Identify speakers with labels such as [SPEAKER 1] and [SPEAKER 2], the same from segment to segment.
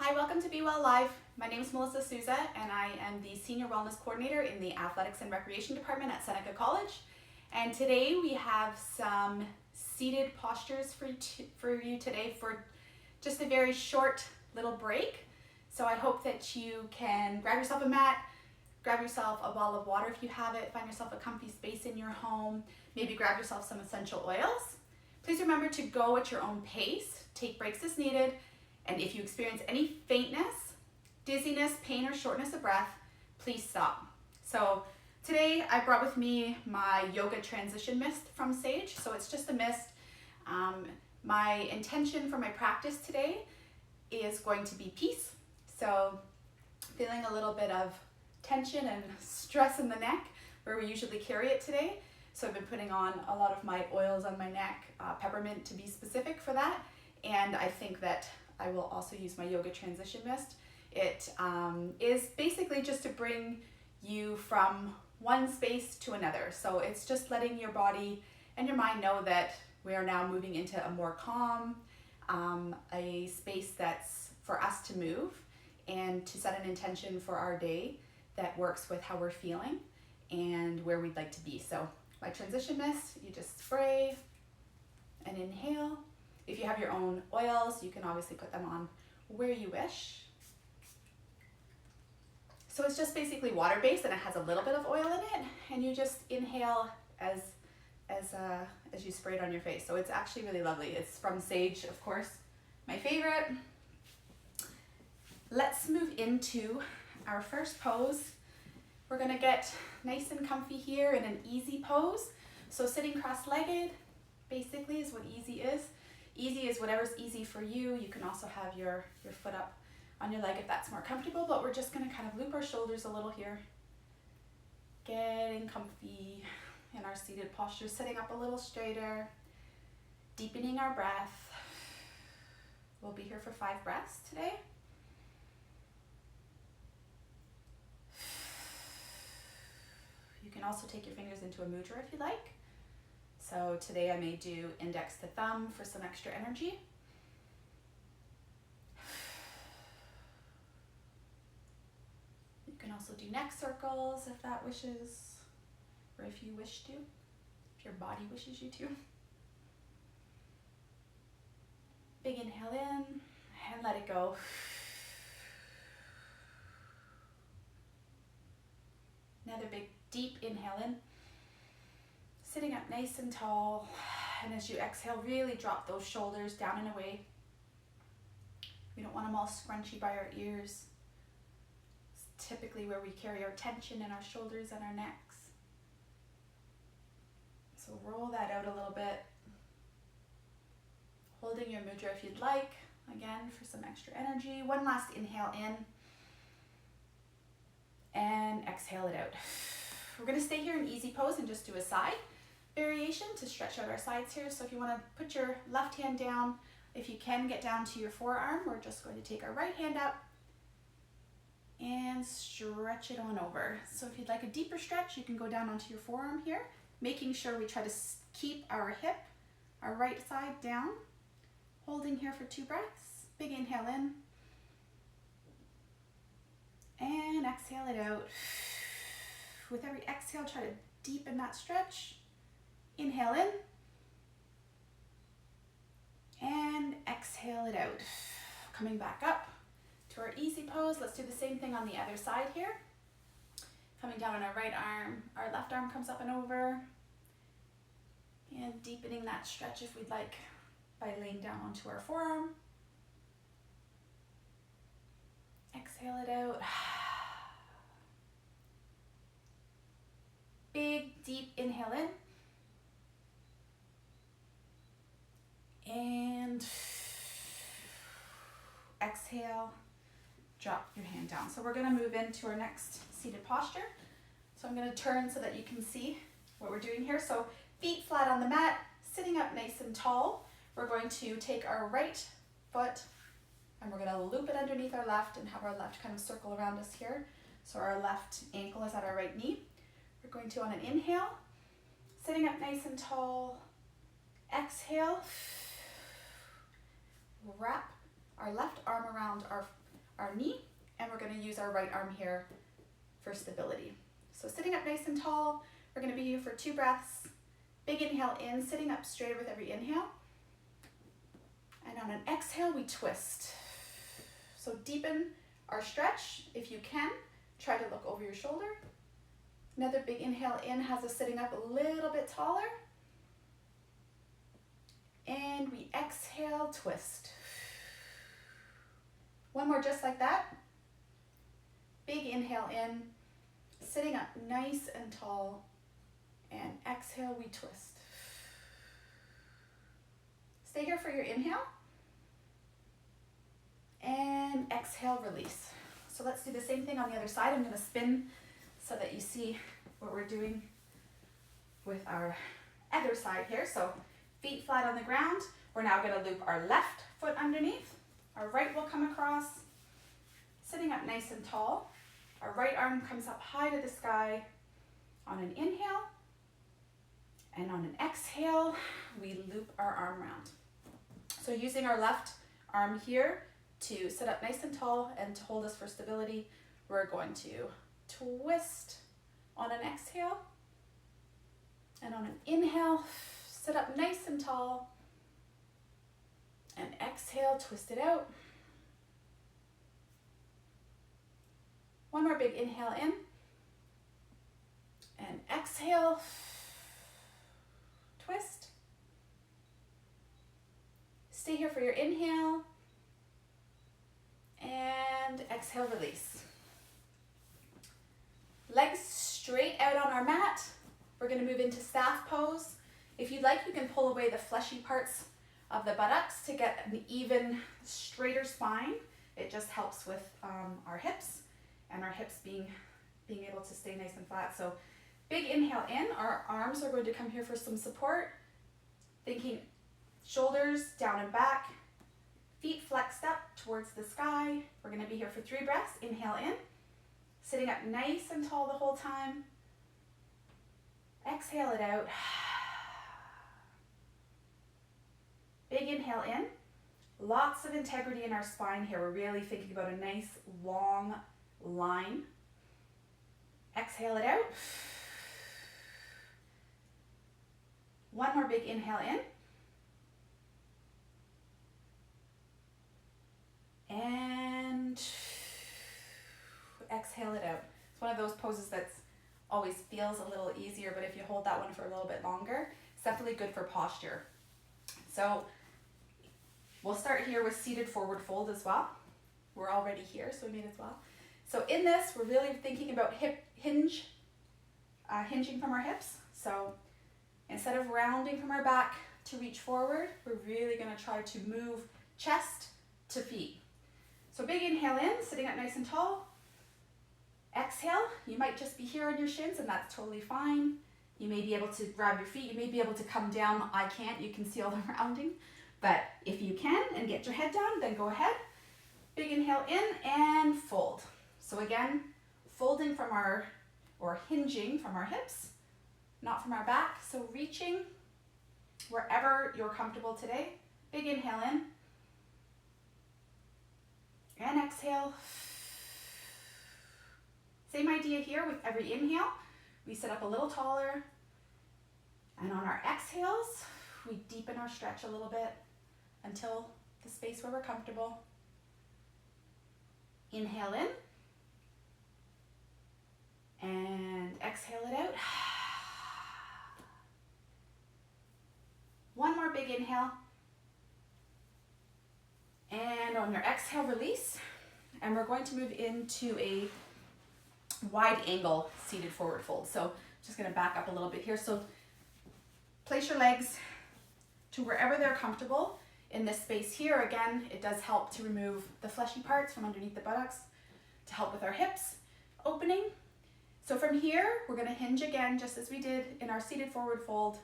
[SPEAKER 1] Hi, welcome to Be Well Live. My name is Melissa Souza and I am the Senior Wellness Coordinator in the Athletics and Recreation Department at Seneca College. And today we have some seated postures for you today for just a very short little break. So I hope that you can grab yourself a mat, grab yourself a bottle of water if you have it, find yourself a comfy space in your home, maybe grab yourself some essential oils. Please remember to go at your own pace, take breaks as needed, and if you experience any faintness, dizziness, pain, or shortness of breath, please stop. So today I brought with me my yoga transition mist from Sage. So it's just a mist. My intention for my practice today is going to be peace. So feeling a little bit of tension and stress in the neck where we usually carry it today. So I've been putting on a lot of my oils on my neck, peppermint to be specific for that. And I think that I will also use my yoga transition mist. It is basically just to bring you from one space to another. So it's just letting your body and your mind know that we are now moving into a more calm, a space that's for us to move and to set an intention for our day that works with how we're feeling and where we'd like to be. So my transition mist, you just spray and inhale. If you have your own oils, you can obviously put them on where you wish. So it's just basically water-based and it has a little bit of oil in it, and you just inhale as you spray it on your face. So it's actually really lovely. It's from Sage, of course, my favorite. Let's move into our first pose. We're gonna get nice and comfy here in an easy pose. So sitting cross-legged basically is what easy is. Easy is whatever's easy for you. You can also have your foot up on your leg if that's more comfortable, but we're just gonna kind of loop our shoulders a little here. Getting comfy in our seated posture, sitting up a little straighter, deepening our breath. We'll be here for 5 breaths today. You can also take your fingers into a mudra if you like. So today I may do index to thumb for some extra energy. You can also do neck circles if that wishes, or if you wish to, if your body wishes you to. Big inhale in and let it go. Another big deep inhale in. Sitting up nice and tall, and as you exhale, really drop those shoulders down and away. We don't want them all scrunchy by our ears. It's typically where we carry our tension in our shoulders and our necks. So roll that out a little bit. Holding your mudra if you'd like, again for some extra energy. One last inhale in, and exhale it out. We're gonna stay here in easy pose and just do a side variation to stretch out our sides here. So if you want to put your left hand down, if you can get down to your forearm, we're just going to take our right hand up and stretch it on over. So if you'd like a deeper stretch, you can go down onto your forearm here, making sure we try to keep our hip, our right side down, holding here for 2 breaths. Big inhale in and exhale it out. With every exhale, try to deepen that stretch. Inhale in and exhale it out. Coming back up to our easy pose. Let's do the same thing on the other side here. Coming down on our right arm, our left arm comes up and over. And deepening that stretch if we'd like by laying down onto our forearm. Exhale it out. Big, deep inhale in. And exhale, drop your hand down. So we're gonna move into our next seated posture. So I'm gonna turn so that you can see what we're doing here. So feet flat on the mat, sitting up nice and tall. We're going to take our right foot and we're gonna loop it underneath our left and have our left kind of circle around us here. So our left ankle is at our right knee. We're going to, on an inhale, sitting up nice and tall, exhale, wrap our left arm around our our knee, and we're going to use our right arm here for stability. So sitting up nice and tall, we're going to be here for 2 breaths. Big inhale in, sitting up straight with every inhale. And on an exhale, we twist. So deepen our stretch if you can. Try to look over your shoulder. Another big inhale in has us sitting up a little bit taller. And we exhale, twist. One more just like that. Big inhale in, sitting up nice and tall. And exhale, we twist. Stay here for your inhale. And exhale, release. So let's do the same thing on the other side. I'm going to spin so that you see what we're doing with our other side here. So feet flat on the ground. We're now going to loop our left foot underneath. Our right will come across, sitting up nice and tall. Our right arm comes up high to the sky on an inhale. And on an exhale, we loop our arm round. So using our left arm here to sit up nice and tall and to hold us for stability, we're going to twist on an exhale. And on an inhale, sit up nice and tall. And exhale, twist it out. One more big inhale in. And exhale, twist. Stay here for your inhale. And exhale, release. Legs straight out on our mat. We're going to move into staff pose. If you'd like, you can pull away the fleshy parts of the buttocks to get an even straighter spine. It just helps with our hips and our hips being able to stay nice and flat. So big inhale in, our arms are going to come here for some support. Thinking shoulders down and back, feet flexed up towards the sky. We're going to be here for 3 breaths. Inhale in, sitting up nice and tall the whole time. Exhale it out. Big inhale in. Lots of integrity in our spine here. We're really thinking about a nice long line. Exhale it out. One more big inhale in. And exhale it out. It's one of those poses that always feels a little easier, but if you hold that one for a little bit longer, it's definitely good for posture. So we'll start here with seated forward fold as well. We're already here, so we may as well. So in this, we're really thinking about hip hinging from our hips. So instead of rounding from our back to reach forward, we're really going to try to move chest to feet. So big inhale in, sitting up nice and tall. Exhale, you might just be here on your shins, and that's totally fine. You may be able to grab your feet, you may be able to come down. I can't, you can see all the rounding. But if you can and get your head down, then go ahead. Big inhale in and fold. So again, folding from or hinging from our hips, not from our back. So reaching wherever you're comfortable today. Big inhale in. And exhale. Same idea here with every inhale. We sit up a little taller. And on our exhales, we deepen our stretch a little bit until the space where we're comfortable. Inhale in. And exhale it out. One more big inhale. And on your exhale, release. And we're going to move into a wide angle seated forward fold. So I'm just going to back up a little bit here. So place your legs to wherever they're comfortable in this space here. Again, it does help to remove the fleshy parts from underneath the buttocks to help with our hips opening. So from here, we're going to hinge again, just as we did in our seated forward fold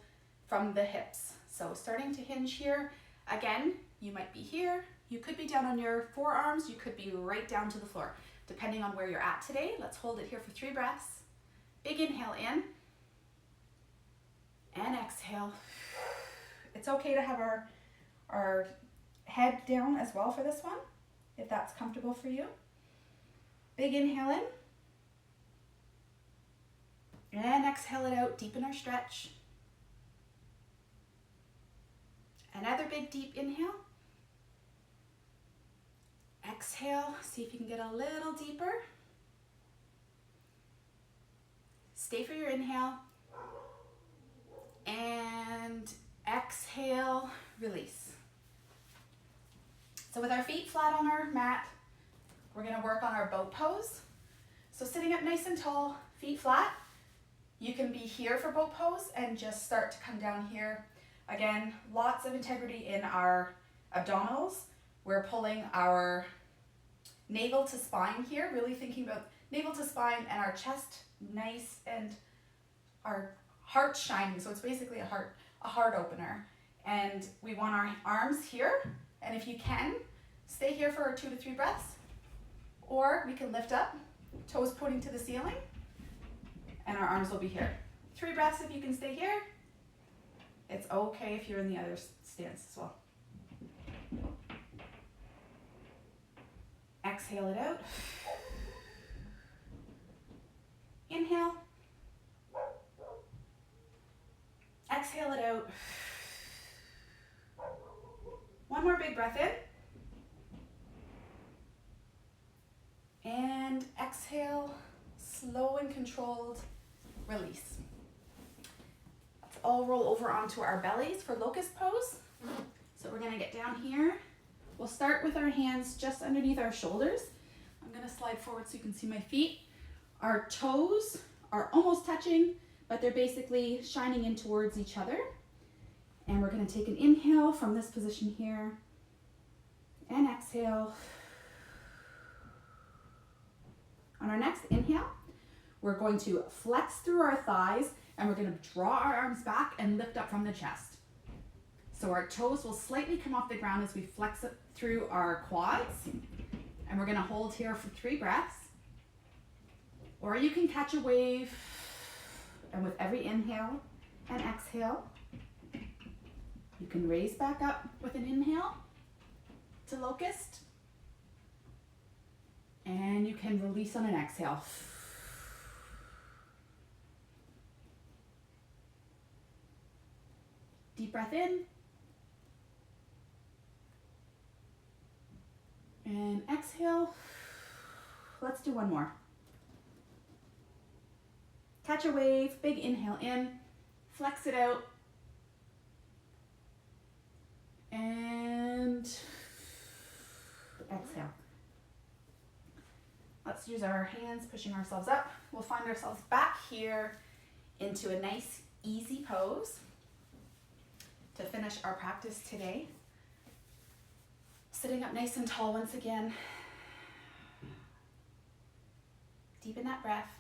[SPEAKER 1] from the hips. So starting to hinge here. Again, you might be here. You could be down on your forearms. You could be right down to the floor, depending on where you're at today. Let's hold it here for 3 breaths. Big inhale in and exhale. It's okay to have our head down as well for this one, if that's comfortable for you. Big inhale in. And exhale it out, deepen our stretch. Another big deep inhale. Exhale, see if you can get a little deeper. Stay for your inhale. And exhale, release. So with our feet flat on our mat, we're gonna work on our boat pose. So sitting up nice and tall, feet flat. You can be here for boat pose and just start to come down here. Again, lots of integrity in our abdominals. We're pulling our navel to spine here, really thinking about navel to spine and our chest nice and our heart shining. So it's basically a heart opener. And we want our arms here. And if you can, stay here for 2 to 3 breaths. Or we can lift up, toes pointing to the ceiling, and our arms will be here. 3 breaths if you can stay here. It's okay if you're in the other stance as well. Exhale it out. Inhale. Exhale it out. One more big breath in. And exhale, slow and controlled release. Let's all roll over onto our bellies for locust pose. So we're gonna get down here. We'll start with our hands just underneath our shoulders. I'm gonna slide forward so you can see my feet. Our toes are almost touching, but they're basically shining in towards each other. And we're gonna take an inhale from this position here and exhale. On our next inhale, we're going to flex through our thighs and we're gonna draw our arms back and lift up from the chest. So our toes will slightly come off the ground as we flex it through our quads. And we're gonna hold here for 3 breaths. Or you can catch a wave, and with every inhale and exhale, you can raise back up with an inhale to locust. And you can release on an exhale. Deep breath in. And exhale. Let's do one more. Catch a wave, big inhale in, flex it out. And exhale. Let's use our hands, pushing ourselves up. We'll find ourselves back here into a nice, easy pose to finish our practice today. Sitting up nice and tall once again. Deepen that breath.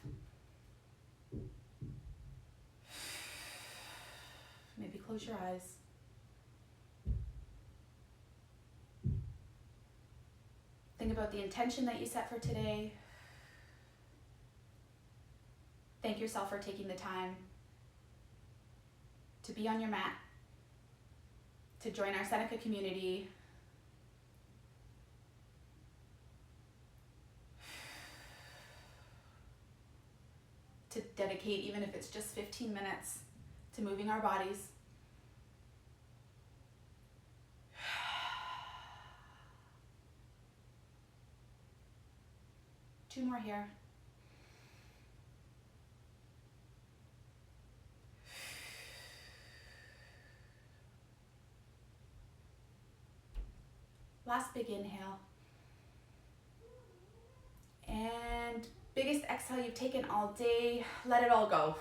[SPEAKER 1] Maybe close your eyes. Think about the intention that you set for today. Thank yourself for taking the time to be on your mat, to join our Seneca community. To dedicate, even if it's just 15 minutes, to moving our bodies. Two more here. Last big inhale. And biggest exhale you've taken all day. Let it all go.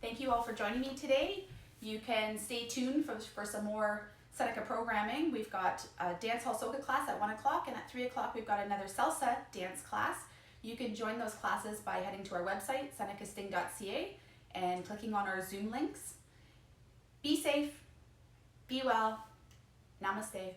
[SPEAKER 1] Thank you all for joining me today. You can stay tuned for some more Seneca programming. We've got a dance hall soca class at 1 o'clock, and at 3 o'clock we've got another salsa dance class. You can join those classes by heading to our website, senecasting.ca, and clicking on our Zoom links. Be safe, be well, namaste.